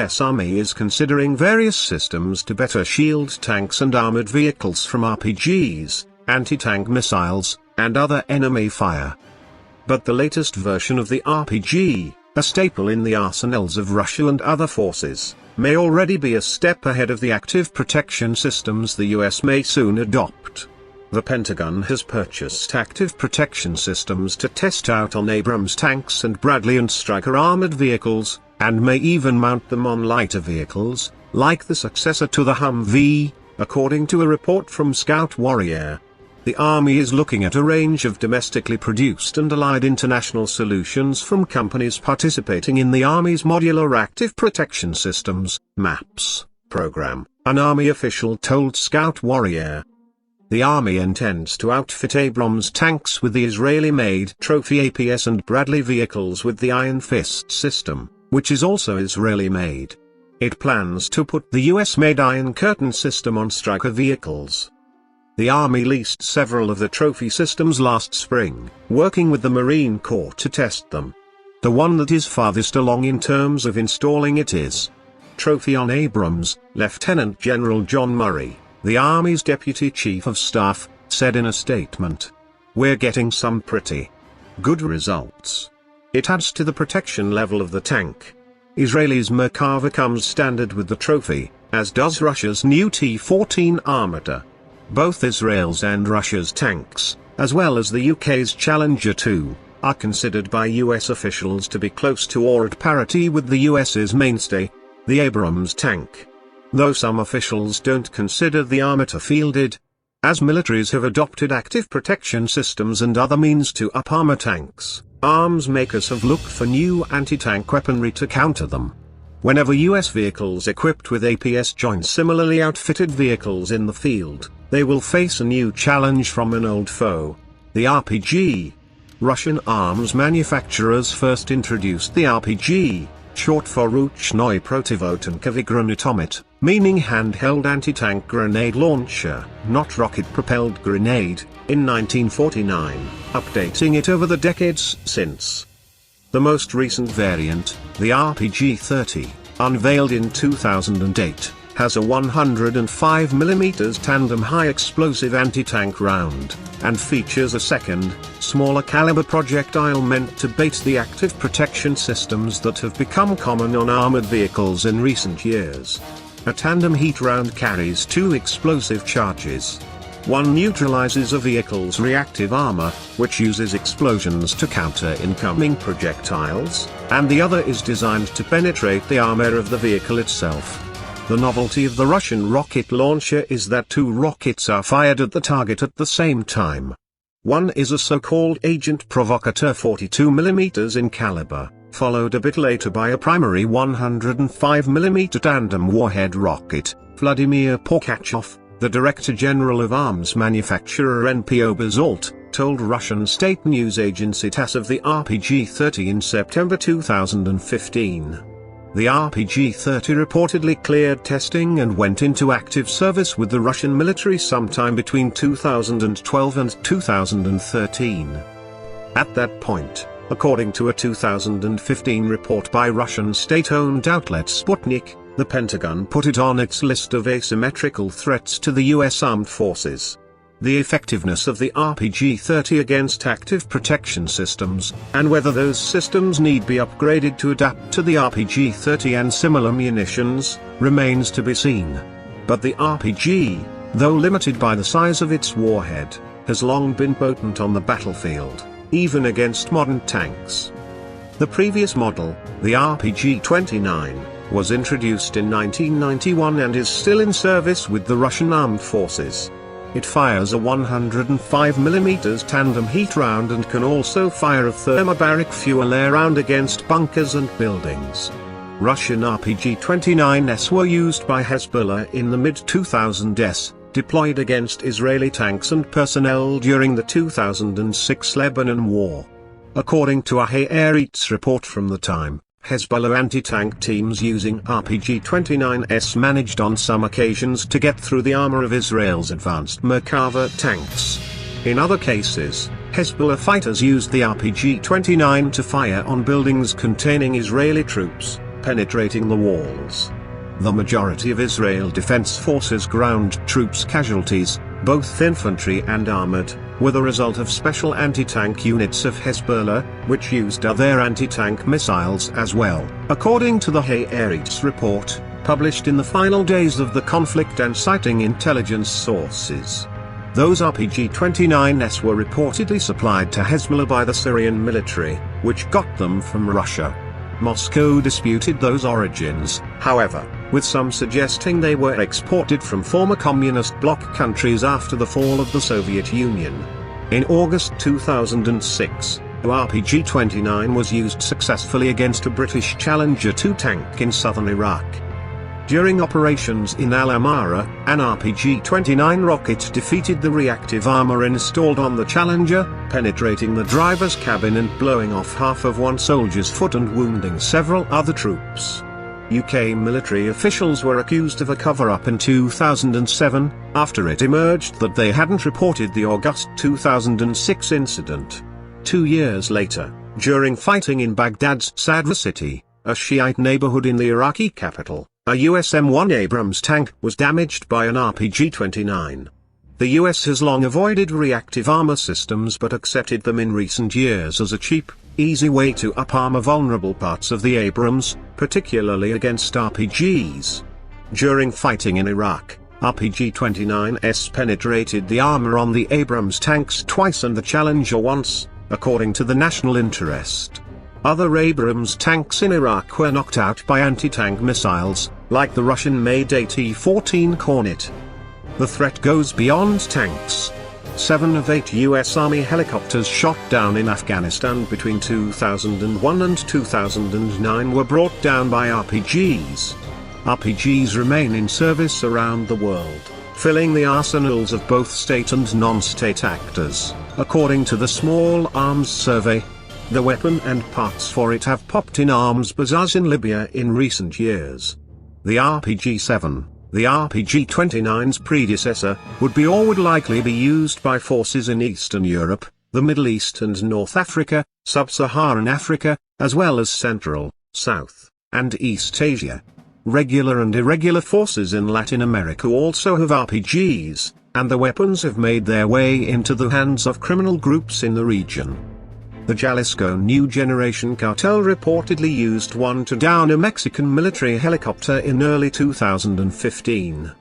US Army is considering various systems to better shield tanks and armored vehicles from RPGs, anti-tank missiles, and other enemy fire. But the latest version of the RPG, a staple in the arsenals of Russia and other forces, may already be a step ahead of the active protection systems the US may soon adopt. The Pentagon has purchased active protection systems to test out on Abrams tanks and Bradley and Stryker armored vehicles, and may even mount them on lighter vehicles, like the successor to the Humvee, according to a report from Scout Warrior. The Army is looking at a range of domestically produced and allied international solutions from companies participating in the Army's Modular Active Protection Systems (MAPS) program, an Army official told Scout Warrior. The Army intends to outfit Abrams tanks with the Israeli-made Trophy APS and Bradley vehicles with the Iron Fist system, which is also Israeli-made. It plans to put the US-made Iron Curtain system on Stryker vehicles. The Army leased several of the Trophy systems last spring, working with the Marine Corps to test them. The one that is farthest along in terms of installing it is Trophy on Abrams. Lieutenant General John Murray, the Army's Deputy Chief of Staff, said in a statement, "We're getting some pretty good results. It adds to the protection level of the tank." Israel's Merkava comes standard with the Trophy, as does Russia's new T-14 Armata. Both Israel's and Russia's tanks, as well as the UK's Challenger 2, are considered by US officials to be close to or at parity with the US's mainstay, the Abrams tank. Though some officials don't consider the Armata fielded, as militaries have adopted active protection systems and other means to up armor tanks, arms makers have looked for new anti-tank weaponry to counter them. Whenever US vehicles equipped with APS join similarly outfitted vehicles in the field, they will face a new challenge from an old foe, the RPG. Russian arms manufacturers first introduced the RPG, short for Ruchnoy Protivotankovy Granatomet, meaning handheld anti-tank grenade launcher, not rocket-propelled grenade, in 1949, updating it over the decades since. The most recent variant, the RPG-30, unveiled in 2008, has a 105mm tandem high-explosive anti-tank round, and features a second, smaller caliber projectile meant to bait the active protection systems that have become common on armored vehicles in recent years. A tandem heat round carries two explosive charges. One neutralizes a vehicle's reactive armor, which uses explosions to counter incoming projectiles, and the other is designed to penetrate the armor of the vehicle itself. The novelty of the Russian rocket launcher is that two rockets are fired at the target at the same time. One is a so-called Agent Provocateur 42mm in caliber, followed a bit later by a primary 105mm tandem warhead rocket. Vladimir Porkachov, the Director General of arms manufacturer NPO Basalt, told Russian state news agency TASS of the RPG-30 in September 2015. The RPG-30 reportedly cleared testing and went into active service with the Russian military sometime between 2012 and 2013. At that point, according to a 2015 report by Russian state-owned outlet Sputnik, the Pentagon put it on its list of asymmetrical threats to the US Armed Forces. The effectiveness of the RPG-30 against active protection systems, and whether those systems need be upgraded to adapt to the RPG-30 and similar munitions, remains to be seen. But the RPG, though limited by the size of its warhead, has long been potent on the battlefield, even against modern tanks. The previous model, the RPG-29, was introduced in 1991 and is still in service with the Russian Armed Forces. It fires a 105mm tandem heat round and can also fire a thermobaric fuel air round against bunkers and buildings. Russian RPG-29s were used by Hezbollah in the mid-2000s, deployed against Israeli tanks and personnel during the 2006 Lebanon War. According to a Haaretz report from the time, Hezbollah anti-tank teams using RPG-29s managed on some occasions to get through the armor of Israel's advanced Merkava tanks. In other cases, Hezbollah fighters used the RPG-29 to fire on buildings containing Israeli troops, penetrating the walls. The majority of Israel Defense Forces ground troops casualties, both infantry and armored, were the result of special anti-tank units of Hezbollah, which used other anti-tank missiles as well, according to the Haaretz report, published in the final days of the conflict and citing intelligence sources. Those RPG-29s were reportedly supplied to Hezbollah by the Syrian military, which got them from Russia. Moscow disputed those origins, however, with some suggesting they were exported from former communist bloc countries after the fall of the Soviet Union. In August 2006, the RPG-29 was used successfully against a British Challenger 2 tank in southern Iraq. During operations in Al-Amara, an RPG-29 rocket defeated the reactive armor installed on the Challenger, penetrating the driver's cabin and blowing off half of one soldier's foot and wounding several other troops. UK military officials were accused of a cover-up in 2007, after it emerged that they hadn't reported the August 2006 incident. 2 years later, during fighting in Baghdad's Sadr city, a Shiite neighborhood in the Iraqi capital, a US M1 Abrams tank was damaged by an RPG-29. The US has long avoided reactive armor systems but accepted them in recent years as a cheap, easy way to up-armor vulnerable parts of the Abrams, particularly against RPGs. During fighting in Iraq, RPG-29s penetrated the armor on the Abrams tanks twice and the Challenger once, according to the National Interest. Other Abrams tanks in Iraq were knocked out by anti-tank missiles, like the Russian-made AT-14 Kornet. The threat goes beyond tanks. 7 of 8 US Army helicopters shot down in Afghanistan between 2001 and 2009 were brought down by RPGs. RPGs remain in service around the world, filling the arsenals of both state and non-state actors, according to the Small Arms Survey. The weapon and parts for it have popped in arms bazaars in Libya in recent years. The RPG-7, the RPG-29's predecessor, would be or would likely be used by forces in Eastern Europe, the Middle East and North Africa, Sub-Saharan Africa, as well as Central, South, and East Asia. Regular and irregular forces in Latin America also have RPGs, and the weapons have made their way into the hands of criminal groups in the region. The Jalisco New Generation cartel reportedly used one to down a Mexican military helicopter in early 2015.